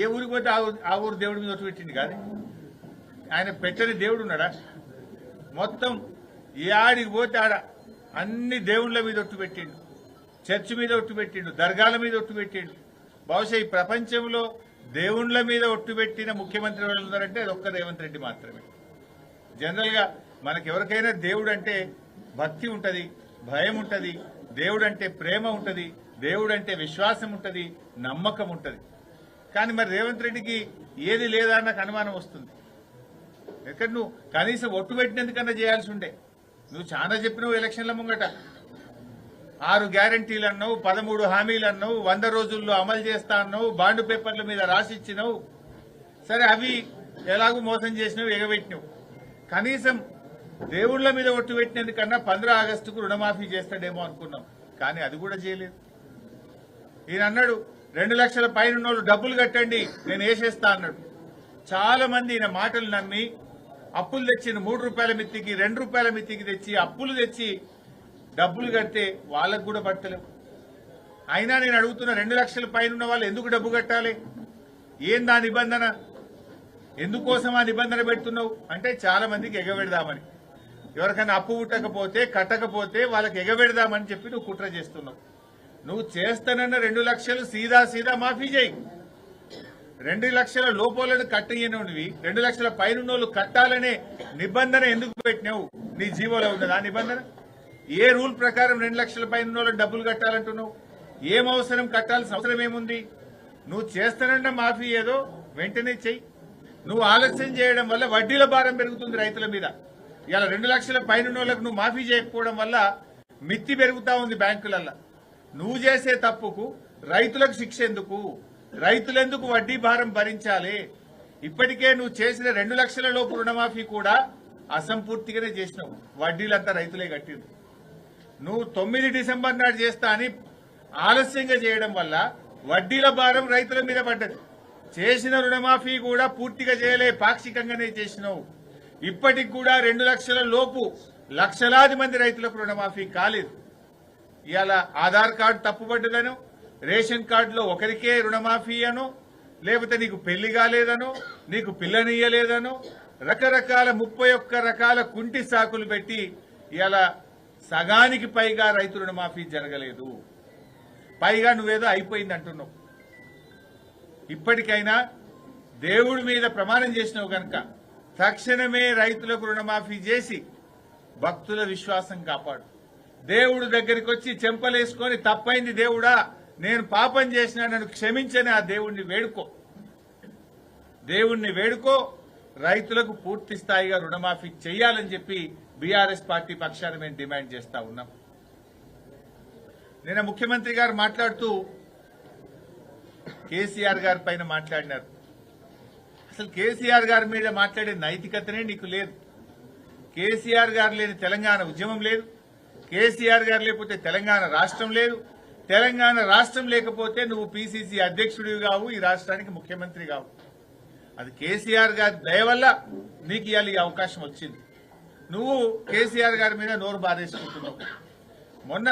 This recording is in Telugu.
ఏ ఊరికి పోతే ఆ ఊరు దేవుడి మీద ఒట్టు పెట్టింది కాదు. ఆయన పెట్టని దేవుడు ఉన్నాడా? మొత్తం ఏ ఆడికి పోతే ఆడ అన్ని దేవుళ్ళ మీద ఒట్టు పెట్టిండు, చర్చి మీద ఒట్టు పెట్టిండు, దర్గాల మీద ఒట్టు పెట్టిండు. బహుశా ఈ ప్రపంచంలో దేవుళ్ళ మీద ఒట్టు పెట్టిన ముఖ్యమంత్రి వాళ్ళు ఉన్నారంటే అది ఒక్క రేవంత్ రెడ్డి మాత్రమే. జనరల్ గా మనకి ఎవరికైనా దేవుడు అంటే భక్తి ఉంటది, భయం ఉంటది, దేవుడు అంటే ప్రేమ ఉంటది, దేవుడు అంటే విశ్వాసం ఉంటది, నమ్మకం ఉంటది. కానీ మరి రేవంత్ రెడ్డికి ఏది లేదా నాకు అనుమానం వస్తుంది. ఎక్కడ నువ్వు కనీసం ఒట్టు పెట్టినందుకన్నా చేయాల్సి ఉండే. నువ్వు చాలా చెప్పినావు ఎలక్షన్ల ముంగట, 6 గ్యారంటీలు అన్నావు, 13 హామీలు అన్నావు, 100 రోజుల్లో అమలు చేస్తా అన్నావు, బాండ్ పేపర్ల మీద రాసిచ్చినావు. సరే అవి ఎలాగూ మోసం చేసినావు, ఎగబెట్టినావు. కనీసం దేవుళ్ల మీద ఒట్టు పెట్టినందుకన్నా 15 ఆగస్టుకు రుణమాఫీ చేస్తాడేమో అనుకున్నాం, కానీ అది కూడా చేయలేదు. ఈయన అన్నాడు 2 లక్షల పైన ఉన్నోళ్ళు డబ్బులు కట్టండి నేను వేసేస్తా అన్నాడు. చాలా మంది ఈయన మాటలు నమ్మి అప్పులు తెచ్చిన 3 రూపాయల మిత్తికి 2 రూపాయల మిత్తికి తెచ్చి అప్పులు తెచ్చి డబ్బులు కడితే వాళ్ళకు కూడా పట్టలేవు. అయినా నేను అడుగుతున్నా, 2 లక్షల పైన ఉన్న వాళ్ళు ఎందుకు డబ్బు కట్టాలి? ఏం దా నిబంధన? ఎందుకోసం ఆ నిబంధన పెడుతున్నావు అంటే చాలా మందికి ఎగబెడదామని. ఎవరికైనా అప్పు పుట్టకపోతే కట్టకపోతే వాళ్ళకి ఎగబెడదామని చెప్పి నువ్వు కుట్ర చేస్తున్నావు. నువ్వు చేస్తానన్న 2 లక్షలు సీదా మాఫీ చేయి. 2 లక్షల లోపలను కట్టయ్యనుడివి 2 లక్షల పైన కట్టాలనే నిబంధన ఎందుకు పెట్టినావు? నీ జీవోలో ఉన్నది ఆ నిబంధన? ఏ రూల్ ప్రకారం 2 లక్షల పైన డబ్బులు కట్టాలంటున్నావు? ఏం అవసరం, కట్టాల్సిన అవసరం ఏముంది? నువ్వు చేస్తానన్న మాఫీ ఏదో వెంటనే చెయ్యి. నువ్వు ఆలస్యం చేయడం వల్ల వడ్డీల భారం పెరుగుతుంది రైతుల మీద. ఇలా 2 లక్షల పైన నువ్వు మాఫీ చేయకపోవడం వల్ల మిత్తి పెరుగుతా ఉంది బ్యాంకులల్లో. నువ్వు చేసే తప్పుకు రైతులకు శిక్ష ఎందుకు? రైతులెందుకు వడ్డీ భారం భరించాలి? ఇప్పటికే నువ్వు చేసిన 2 లక్షల లోపు రుణమాఫీ కూడా అసంపూర్తిగానే చేసినావు. వడ్డీలంతా రైతులే కట్టింది. నువ్వు 9 డిసెంబర్ నాడు చేస్తా అని ఆలస్యంగా చేయడం వల్ల వడ్డీల భారం రైతుల మీద పడ్డది. చేసిన రుణమాఫీ కూడా పూర్తిగా చేయలే, పాక్షికంగానే చేసినావు. ఇప్పటికి కూడా 2 లక్షల లోపు లక్షలాది మంది రైతులకు రుణమాఫీ కాలేదు. ఇవాళ ఆధార్ కార్డు తప్పుపడ్డదను, రేషన్ కార్డులో ఒకరికే రుణమాఫీ అను, లేకపోతే నీకు పెళ్లి కాలేదను, నీకు పిల్లనియ్యలేదను, రకరకాల 31 రకాల కుంటి సాకులు పెట్టి ఇవాళ సగానికి పైగా రైతు రుణమాఫీ జరగలేదు. పైగా నువ్వేదో అయిపోయింది అంటున్నావు. ఇప్పటికైనా దేవుడి మీద ప్రమాణం చేసినావు గనక తక్షణమే రైతులకు రుణమాఫీ చేసి భక్తుల విశ్వాసం కాపాడు. దేవుడు దగ్గరికి వచ్చి చెంపలేసుకొని తప్పైంది దేవుడా, నేను పాపం చేసినా నన్ను క్షమించని ఆ దేవుణ్ణి వేడుకో. రైతులకు పూర్తి స్థాయిగా రుణమాఫీ చేయాలని చెప్పి బీఆర్ఎస్ పార్టీ పక్షాన మేము డిమాండ్ చేస్తా ఉన్నాం. నిన్న ముఖ్యమంత్రి గారు మాట్లాడుతూ కేసీఆర్ గారి పైన మాట్లాడినారు. అసలు కేసీఆర్ గారి మీద మాట్లాడే నైతికతనే నీకు లేదు. కేసీఆర్ గారు లేని తెలంగాణ ఉద్యమం లేదు. కేసీఆర్ గారు లేకపోతే తెలంగాణ రాష్ట్రం లేదు. తెలంగాణ రాష్ట్రం లేకపోతే నువ్వు పీసీసీ అధ్యక్షుడివి కావు, ఈ రాష్ట్రానికి ముఖ్యమంత్రి కావు. అది కేసీఆర్ గారి దయ వల్ల నీకు ఇవాళ ఈ అవకాశం వచ్చింది. నువ్వు కేసీఆర్ గారి మీద నోరు బారేసుకుంటున్నావు. మొన్న